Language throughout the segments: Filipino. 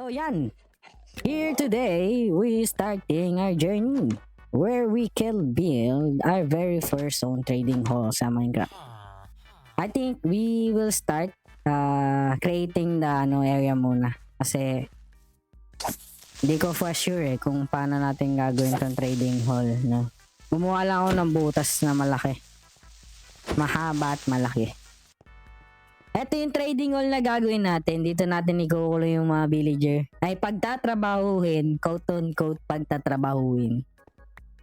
So yan, here today we starting our journey where we can build our very first own trading hall sa Minecraft. I think we will start creating the area muna kasi hindi ko for sure kung paano natin gagawin tong trading hall, no. Gumawa lang ako ng butas na malaki. Mahaba at malaki. Ito yung trading hall na gagawin natin. Dito natin ikukulo yung mga villager. Ay pagtatrabahuhin, quote-unquote pagtatrabahuhin.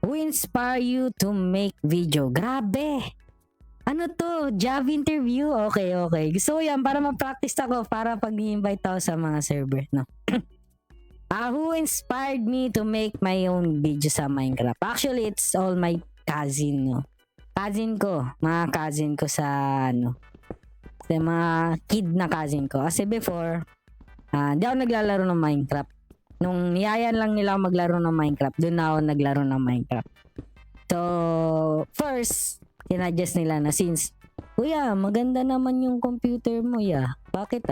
Who inspire you to make video? Grabe! Ano to? Job interview? Okay. Gusto ko yan para ma-practice ako para pag i-invite ako sa mga server, no? Who inspired me to make my own video sa Minecraft? Actually, it's all my cousin, no? Mga cousin ko sa sa mga kid na cousin ko. Kasi before, di ako naglalaro ng Minecraft. Nung niyayan lang nila ako maglaro ng Minecraft, doon na ako naglaro ng Minecraft. So, first, sinadjust nila na since, Kuya, maganda naman yung computer mo, ya. Bakit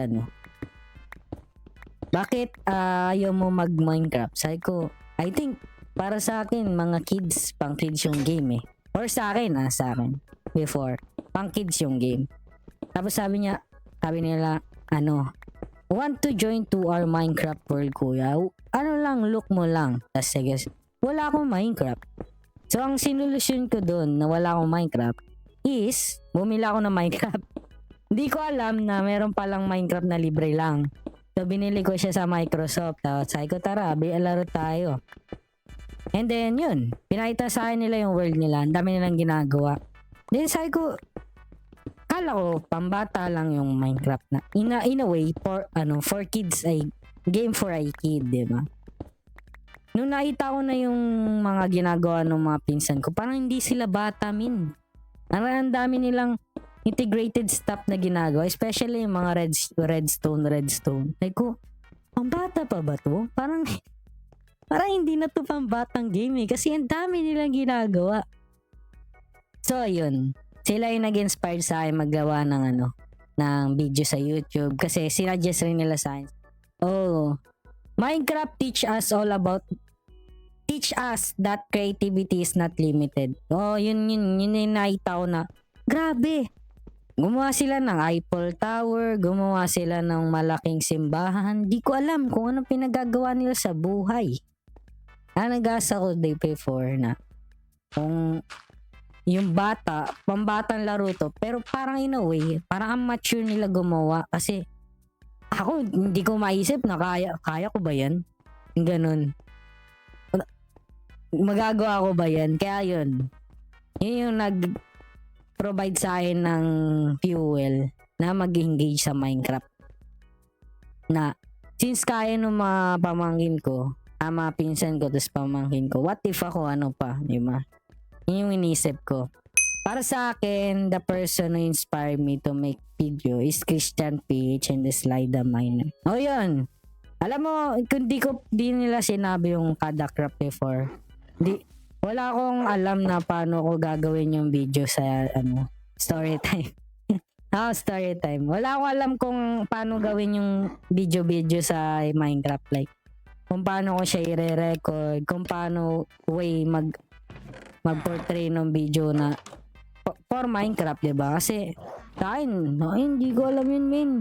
Bakit ayaw mo mag-Minecraft? Sabi ko, I think, para sa akin, mga kids, pang kids yung game eh. Or sa akin, before, pang kids yung game. Tapos sabi nila, want to join to our Minecraft world, kuya? Look mo lang. Tapos sige, wala akong Minecraft. So, ang sinolusyon ko doon na wala akong Minecraft is, bumili ako ng Minecraft. Hindi ko alam na meron palang Minecraft na libre lang. So, binili ko siya sa Microsoft. Tapos sabi ko, tara, laro tayo. And then, yun. Pinakita sa akin nila yung world nila. Ang dami nilang ginagawa. Then, sabi ko, kala ko, pambata lang yung Minecraft na. In a way, for kids ay game for a kid, diba? Nung nakita ko na yung mga ginagawa ng mga pinsan ko, parang hindi sila bata, min. Ang dami nilang integrated stuff na ginagawa, especially yung mga redstone. Like ko, pambata pa ba to? Parang hindi na to pambatang game eh, kasi ang dami nilang ginagawa. So, yun. Sila yung nag-inspire sa akin maggawa ng video sa YouTube kasi sinadjust rin nila sa akin. Minecraft teach us that creativity is not limited. Yun yung nakita ko na, grabe. Gumawa sila ng Eiffel Tower, gumawa sila ng malaking simbahan. Di ko alam kung ano pinagagawa nila sa buhay. Nag-asa ko day before na kung yung pambatang laro to, pero parang in a way, parang ang mature nila gumawa kasi ako, hindi ko maisip na kaya ko ba yan? Ganun. Magagawa ko ba yan? Kaya yun yung nag-provide sa akin ng fuel na mag-engage sa Minecraft. Na, since kaya nung mga pamangkin ko, mga pinsan ko, tapos pamangkin ko, what if ako diba? Yun yung inisip ko. Para sa akin, the person who inspired me to make video is Christian PH and the Slida Miner. Yun. Alam mo, kung di nila sinabi yung Kadacraft before, wala akong alam na paano ko gagawin yung video sa story time. Story time. Wala akong alam kung paano gawin yung video sa Minecraft, like kung paano ko siya i-record, kung paano mag-portray ng video na for Minecraft, diba? Kasi sa akin, hindi ko alam yun, min.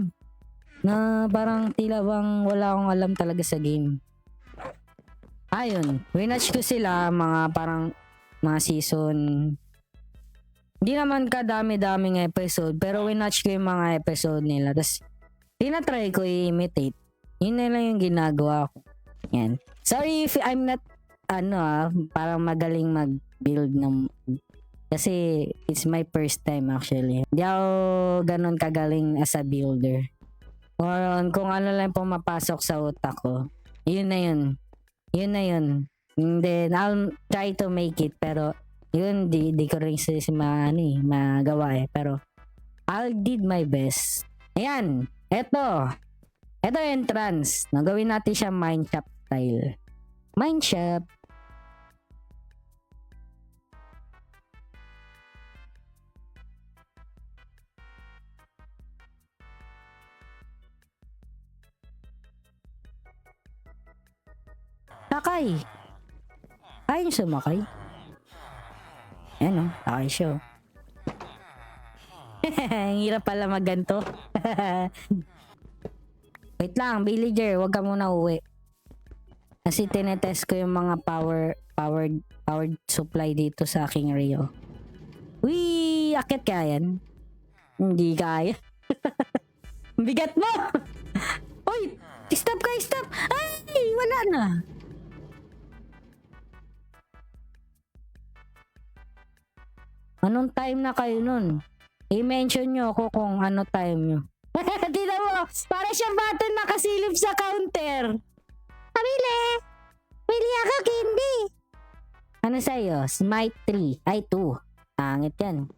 Na parang tila bang wala akong alam talaga sa game. Ayun, winatch ko sila mga season. Hindi naman kadami-daming episode, pero winatch ko yung mga episode nila. Tapos, tinatry ko i-imitate. Yun na lang yung ginagawa ko. Yan. Sorry if I'm not, parang magaling mag-build ng... Kasi, it's my first time actually. Hindi ako ganun kagaling as a builder. Or kung ano lang pumapasok sa utak ko, yun na yun. And then, I'll try to make it. Pero, yun, di ko rin magawa eh. Pero, I'll did my best. Ayan. Ito entrance. Gawin natin siya Mineshop style. Mineshop. Sakay. Ayaw niyo sumakay. Ayan o, sakay siya. Ang hirap pala magganto. Wait lang, villager, wag ka muna uwi. Kasi tinetest ko yung mga powered supply dito sa aking Rio. Uy, akit kaya yan? Hindi kaya. Bigat mo! Uy, stop ka, stop! Ay, wala na. Anong time na kayo nun? I-mention nyo ako kung ano time nyo. Tignan mo, para siyang button nakasilip sa counter. Pabili! Pili ako, candy! Ano sa'yo? Smite 3. Ay, 2. Pangit yan.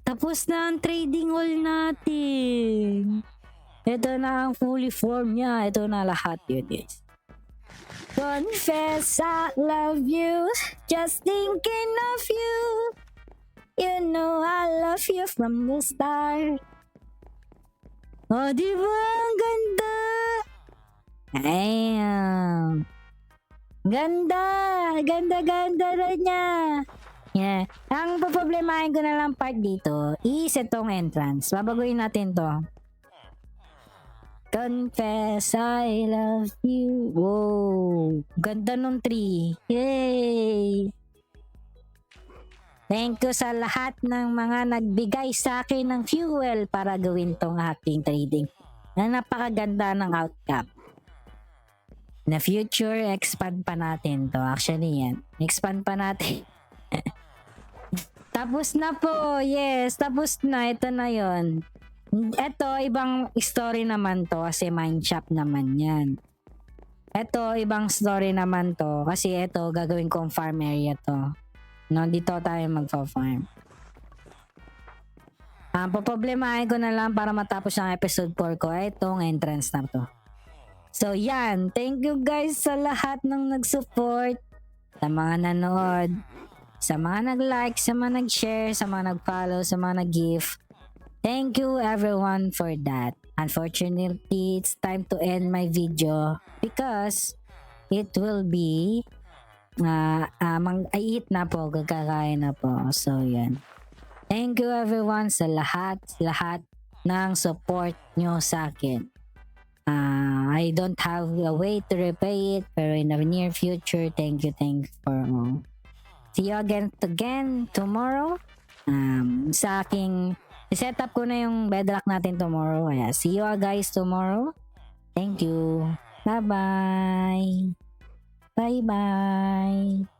Tapos na ang trading hall natin. Ito na ang fully form niya. Ito na lahat yun, guys. Confess I love you, just thinking of you. You know I love you from the start. Oh, di ba? Ang ganda. Ayan. Ganda. Ganda na niya. Yeah. Ang problemahin ko na lang part dito is itong entrance. Babaguhin natin to. Confess I love you. Wow. Ganda nung tree. Yay! Thank you sa lahat ng mga nagbigay sa akin ng fuel para gawin tong aking trading. Na napakaganda ng outcome. Na future, expand pa natin to. Actually yan. Expand pa natin. Tapos na po. Yes, tapos na. Ito na yon. Ito, ibang story naman to kasi mineshaft naman yan. Ito, ibang story naman to kasi ito, gagawin kong farm area to. No, dito tayo magfa-farm. Poproblemahin ko na lang para matapos ang episode 4 ko. Itong entrance na to. So, yan. Thank you guys sa lahat ng nag-support. Sa mga nanood. Sa mga nag-like, sa mga nag-share, sa mga nag-follow, sa mga nag-gift. Thank you everyone for that. Unfortunately, it's time to end my video because it will be mag-eat na po, gagakain na po. So, yan. Thank you everyone sa lahat ng support nyo sa akin. I don't have a way to repay it, pero in the near future, thank you for all. See you again tomorrow. Sa aking set up ko na yung bedrock natin tomorrow. Kaya see you guys tomorrow. Thank you. Bye-bye. Bye-bye.